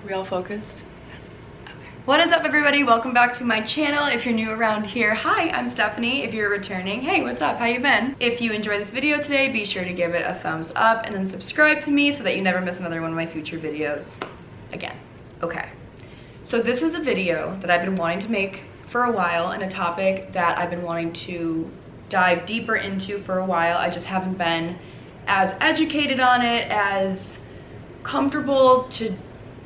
Are we all focused? Yes. Okay. What is up, everybody? Welcome back to my channel. If you're new around here, hi, I'm Stephanie. If you're returning, hey, what's up? How you been? If you enjoyed this video today, be sure to give it a thumbs up and then subscribe to me so that you never miss another one of my future videos again. Okay. So this is a video that I've been wanting to make for a while and a topic that I've been wanting to dive deeper into for a while. I just haven't been as educated on it, as comfortable to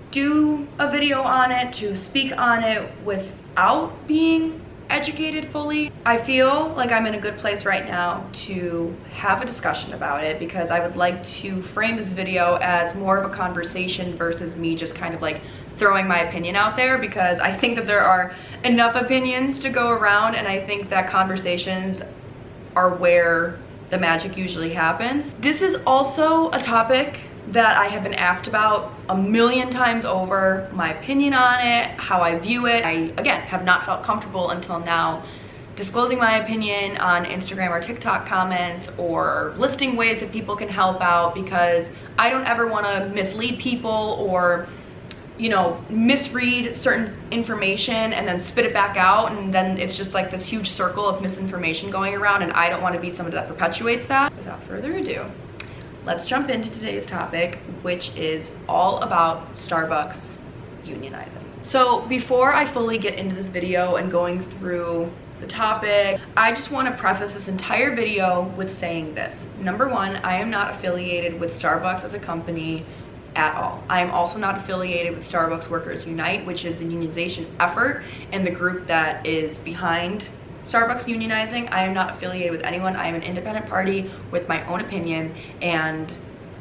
do a video on it, to speak on it without being educated fully. I feel like I'm in a good place right now to have a discussion about it because I would like to frame this video as more of a conversation versus me just kind of like throwing my opinion out there, because I think that there are enough opinions to go around, and I think that conversations are where the magic usually happens. This is also a topic that I have been asked about a million times over, my opinion on it, how I view it. I, again, have not felt comfortable until now disclosing my opinion on Instagram or TikTok comments or listing ways that people can help out, because I don't ever want to mislead people or, you know, misread certain information and then spit it back out, and then it's just like this huge circle of misinformation going around, and I don't want to be somebody that perpetuates that. Without further ado, let's jump into today's topic, which is all about Starbucks unionizing. So before I fully get into this video and going through the topic, I just want to preface this entire video with saying this. Number one, I am not affiliated with Starbucks as a company at all. I am also not affiliated with Starbucks Workers Unite, which is the unionization effort and the group that is behind Starbucks unionizing. I am not affiliated with anyone. I am an independent party with my own opinion, and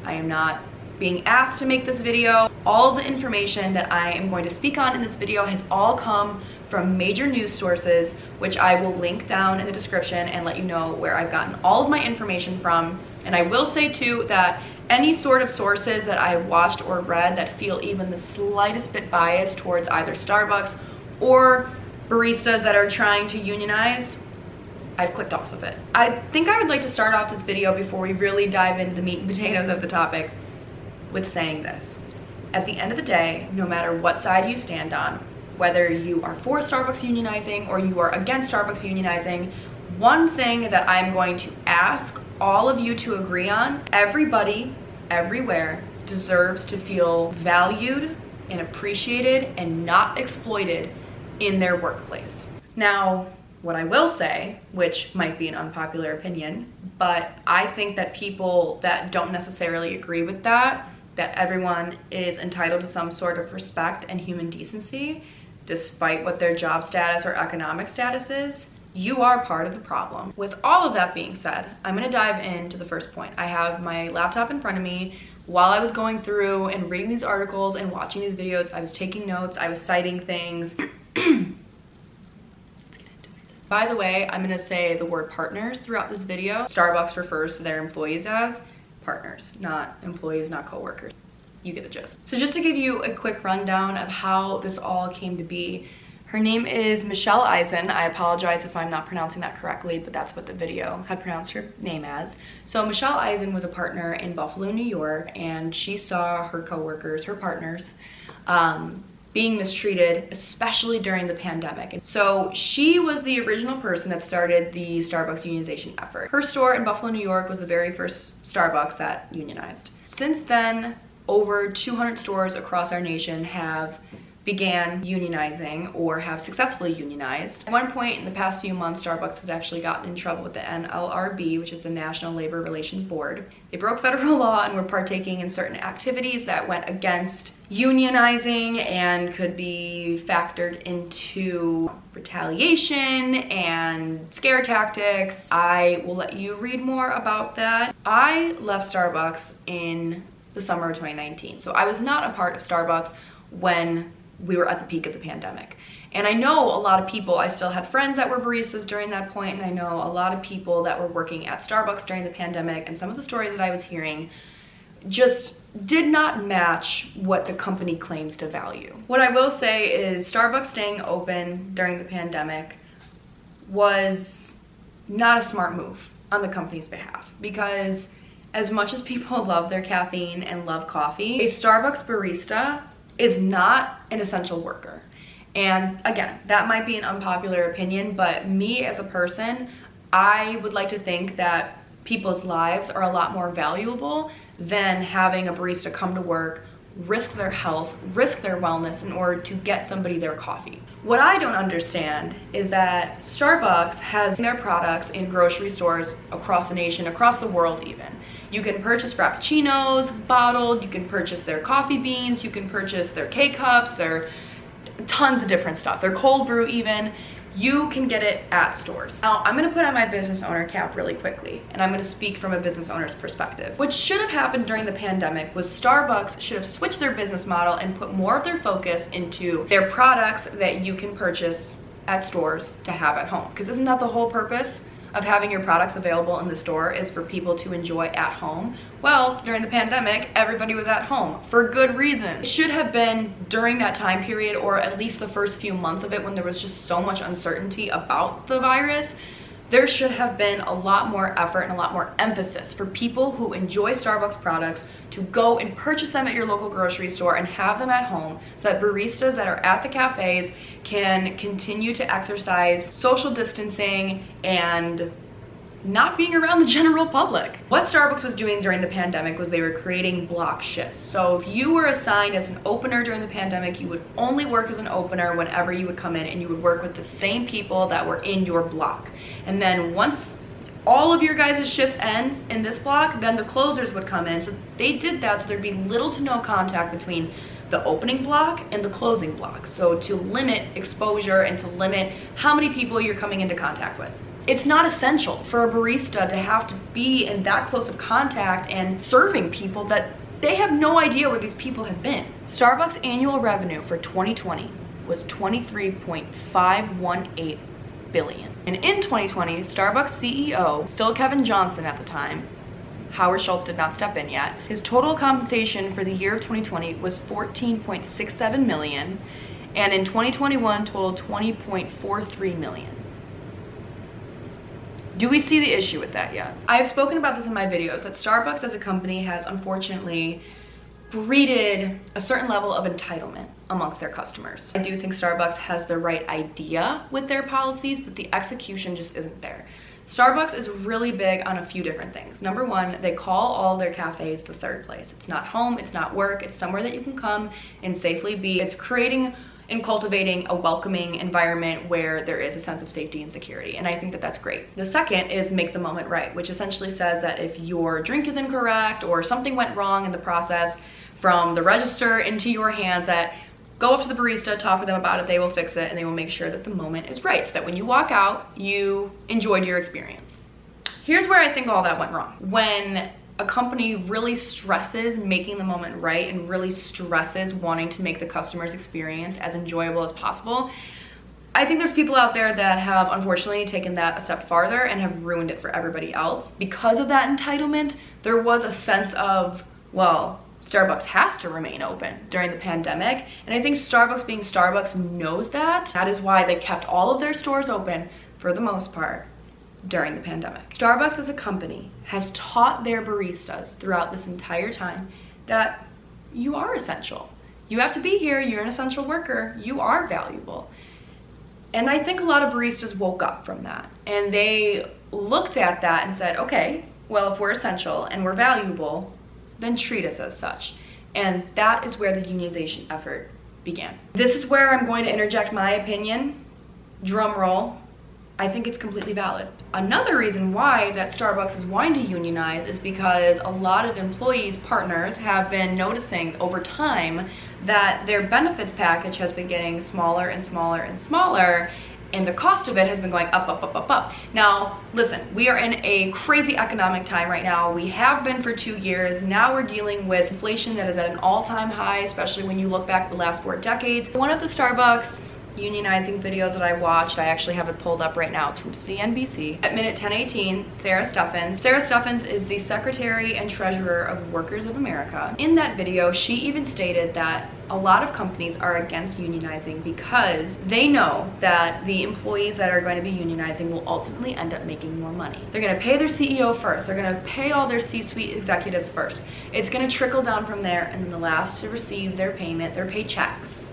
I am not being asked to make this video. All of the information that I am going to speak on in this video has all come from major news sources, which I will link down in the description and let you know where I've gotten all of my information from. And I will say too that any sort of sources that I've watched or read that feel even the slightest bit biased towards either Starbucks or baristas that are trying to unionize, I've clicked off of it. I think I would like to start off this video before we really dive into the meat and potatoes of the topic with saying this. At the end of the day, no matter what side you stand on, whether you are for Starbucks unionizing or you are against Starbucks unionizing, one thing that I'm going to ask all of you to agree on: everybody, everywhere, deserves to feel valued and appreciated and not exploited in their workplace. Now, what I will say, which might be an unpopular opinion, but I think that people that don't necessarily agree with that everyone is entitled to some sort of respect and human decency, despite what their job status or economic status is, you are part of the problem. With all of that being said, I'm gonna dive into the first point. I have my laptop in front of me. While I was going through and reading these articles and watching these videos, I was taking notes, I was citing things. By the way, I'm gonna say the word partners throughout this video. Starbucks refers to their employees as partners, not employees, not coworkers. You get the gist. So just to give you a quick rundown of how this all came to be, her name is Michelle Eisen. I apologize if I'm not pronouncing that correctly, but that's what the video had pronounced her name as. So Michelle Eisen was a partner in Buffalo, New York, and she saw her coworkers, her partners, being mistreated, especially during the pandemic. So she was the original person that started the Starbucks unionization effort. Her store in Buffalo, New York was the very first Starbucks that unionized. Since then, over 200 stores across our nation have began unionizing or have successfully unionized. At one point in the past few months, Starbucks has actually gotten in trouble with the NLRB, which is the National Labor Relations Board. They broke federal law and were partaking in certain activities that went against unionizing and could be factored into retaliation and scare tactics. I will let you read more about that. I left Starbucks in the summer of 2019, so I was not a part of Starbucks when we were at the peak of the pandemic. And I know a lot of people, I still had friends that were baristas during that point, and I know a lot of people that were working at Starbucks during the pandemic, and some of the stories that I was hearing just did not match what the company claims to value. What I will say is Starbucks staying open during the pandemic was not a smart move on the company's behalf, because as much as people love their caffeine and love coffee, a Starbucks barista is not an essential worker. And again, that might be an unpopular opinion, but me as a person, I would like to think that people's lives are a lot more valuable than having a barista come to work, risk their health, risk their wellness in order to get somebody their coffee. What I don't understand is that Starbucks has their products in grocery stores across the nation, across the world even. You can purchase Frappuccinos bottled, you can purchase their coffee beans, you can purchase their K-Cups, their tons of different stuff, their cold brew even. You can get it at stores. Now, I'm gonna put on my business owner cap really quickly, and I'm gonna speak from a business owner's perspective. What should have happened during the pandemic was Starbucks should have switched their business model and put more of their focus into their products that you can purchase at stores to have at home. Because isn't that the whole purpose of having your products available in the store, is for people to enjoy at home? Well, during the pandemic, everybody was at home for good reason. It should have been during that time period, or at least the first few months of it, when there was just so much uncertainty about the virus. There should have been a lot more effort and a lot more emphasis for people who enjoy Starbucks products to go and purchase them at your local grocery store and have them at home, so that baristas that are at the cafes can continue to exercise social distancing and not being around the general public. What Starbucks was doing during the pandemic was they were creating block shifts. So if you were assigned as an opener during the pandemic, you would only work as an opener whenever you would come in, and you would work with the same people that were in your block. And then once all of your guys' shifts end in this block, then the closers would come in. So they did that so there'd be little to no contact between the opening block and the closing block. So to limit exposure and to limit how many people you're coming into contact with. It's not essential for a barista to have to be in that close of contact and serving people that they have no idea where these people have been. Starbucks annual revenue for 2020 was $23.518 billion. And in 2020, Starbucks CEO, still Kevin Johnson at the time, Howard Schultz did not step in yet, his total compensation for the year of 2020 was $14.67 million, and in 2021 totaled $20.43 million. Do we see the issue with that yet? I have spoken about this in my videos, that Starbucks as a company has unfortunately breeded a certain level of entitlement amongst their customers. I do think Starbucks has the right idea with their policies, but the execution just isn't there. Starbucks is really big on a few different things. Number one, they call all their cafes the third place. It's not home, it's not work, it's somewhere that you can come and safely be. It's creating and cultivating a welcoming environment where there is a sense of safety and security. And I think that that's great. The second is make the moment right, which essentially says that if your drink is incorrect or something went wrong in the process from the register into your hands, that go up to the barista, talk with them about it, they will fix it, and they will make sure that the moment is right, so that when you walk out, you enjoyed your experience. Here's where I think all that went wrong. When a company really stresses making the moment right and really stresses wanting to make the customer's experience as enjoyable as possible, I think there's people out there that have unfortunately taken that a step farther and have ruined it for everybody else. Because of that entitlement, there was a sense of, well, Starbucks has to remain open during the pandemic. And I think Starbucks being Starbucks knows that. That is why they kept all of their stores open for the most part during the pandemic. Starbucks as a company has taught their baristas throughout this entire time that you are essential. You have to be here, you're an essential worker, you are valuable. And I think a lot of baristas woke up from that and they looked at that and said, okay, well, if we're essential and we're valuable, then treat us as such. And that is where the unionization effort began. This is where I'm going to interject my opinion. Drum roll. I think it's completely valid. Another reason why that Starbucks is wanting to unionize is because a lot of employees, partners, have been noticing over time that their benefits package has been getting smaller and smaller and smaller, and the cost of it has been going up, up, up, up, up. Now, listen, we are in a crazy economic time right now. We have been for 2 years. Now we're dealing with inflation that is at an all-time high, especially when you look back at the last 4 decades. One of the Starbucks unionizing videos that I watched. I actually have it pulled up right now. It's from CNBC. At minute 10:18, Sarah Steffens is the Secretary and Treasurer of Workers of America. In that video, she even stated that a lot of companies are against unionizing because they know that the employees that are going to be unionizing will ultimately end up making more money. They're going to pay their CEO first. They're going to pay all their C-suite executives first. It's going to trickle down from there, and then the last to receive their payment, their paychecks,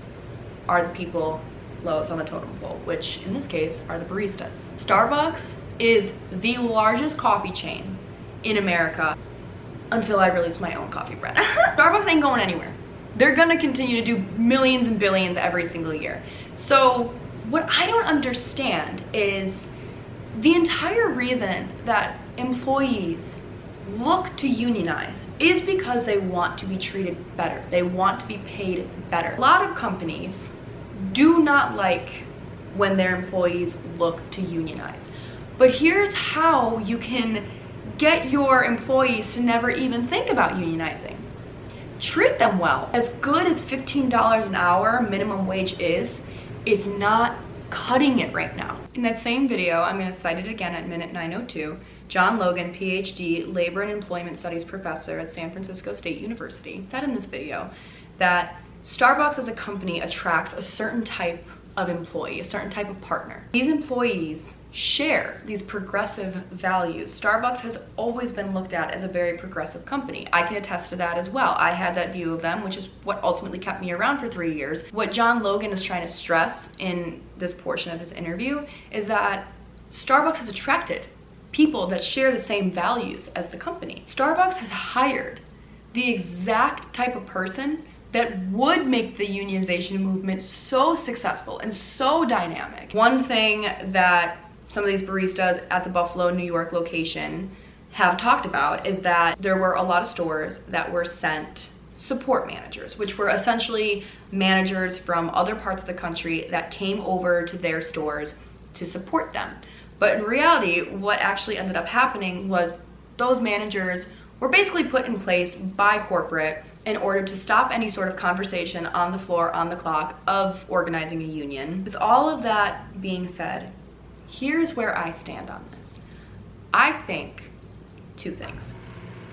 are the people lowest on the totem pole, which in this case are the baristas. Starbucks is the largest coffee chain in America until I release my own coffee brand. Starbucks ain't going anywhere. They're gonna continue to do millions and billions every single year. So what I don't understand is the entire reason that employees look to unionize is because they want to be treated better. They want to be paid better. A lot of companies do not like when their employees look to unionize. But here's how you can get your employees to never even think about unionizing. Treat them well. As good as $15 an hour minimum wage is, it's not cutting it right now. In that same video, I'm going to cite it again at minute 9:02. John Logan, PhD, Labor and Employment Studies professor at San Francisco State University, said in this video that Starbucks as a company attracts a certain type of employee, a certain type of partner. These employees share these progressive values. Starbucks has always been looked at as a very progressive company. I can attest to that as well. I had that view of them, which is what ultimately kept me around for 3 years. What John Logan is trying to stress in this portion of his interview is that Starbucks has attracted people that share the same values as the company. Starbucks has hired the exact type of person that would make the unionization movement so successful and so dynamic. One thing that some of these baristas at the Buffalo, New York location have talked about is that there were a lot of stores that were sent support managers, which were essentially managers from other parts of the country that came over to their stores to support them. But in reality, what actually ended up happening was those managers were basically put in place by corporate in order to stop any sort of conversation on the floor, on the clock, of organizing a union. With all of that being said, here's where I stand on this. I think two things.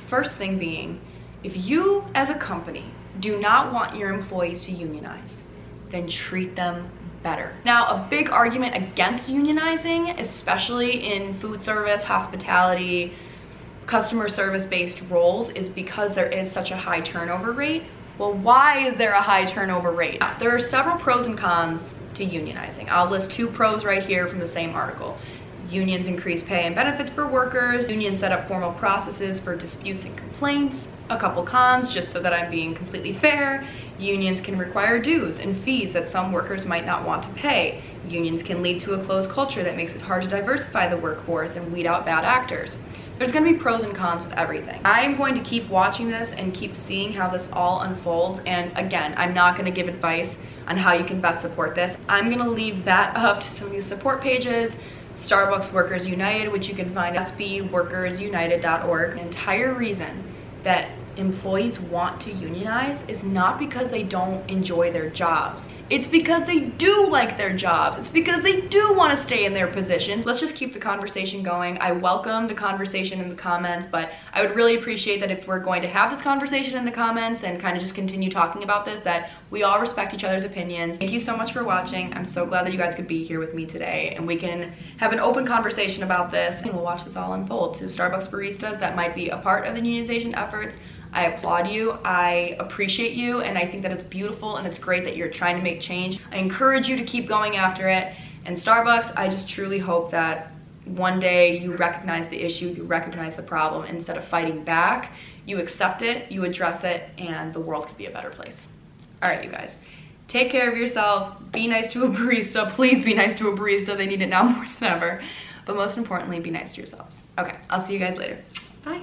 First thing being, if you as a company do not want your employees to unionize, then treat them better. Now, a big argument against unionizing, especially in food service, hospitality, customer service-based roles, is because there is such a high turnover rate. Well, why is there a high turnover rate? There are several pros and cons to unionizing. I'll list 2 pros right here from the same article. Unions increase pay and benefits for workers. Unions set up formal processes for disputes and complaints. A couple cons, just so that I'm being completely fair. Unions can require dues and fees that some workers might not want to pay. Unions can lead to a closed culture that makes it hard to diversify the workforce and weed out bad actors. There's going to be pros and cons with everything. I'm going to keep watching this and keep seeing how this all unfolds. And again, I'm not going to give advice on how you can best support this. I'm going to leave that up to some of these support pages. Starbucks Workers United, which you can find at sbworkersunited.org. The entire reason that employees want to unionize is not because they don't enjoy their jobs. It's because they do like their jobs. It's because they do want to stay in their positions. Let's just keep the conversation going. I welcome the conversation in the comments, but I would really appreciate that if we're going to have this conversation in the comments and kind of just continue talking about this, that we all respect each other's opinions. Thank you so much for watching. I'm so glad that you guys could be here with me today and we can have an open conversation about this and we'll watch this all unfold. To Starbucks baristas that might be a part of the unionization efforts, I applaud you, I appreciate you, and I think that it's beautiful and it's great that you're trying to make change. I encourage you to keep going after it. And Starbucks, I just truly hope that one day you recognize the issue, you recognize the problem, and instead of fighting back, you accept it, you address it, and the world could be a better place. All right, you guys, take care of yourself, be nice to a barista, please be nice to a barista, they need it now more than ever. But most importantly, be nice to yourselves. Okay, I'll see you guys later. Bye.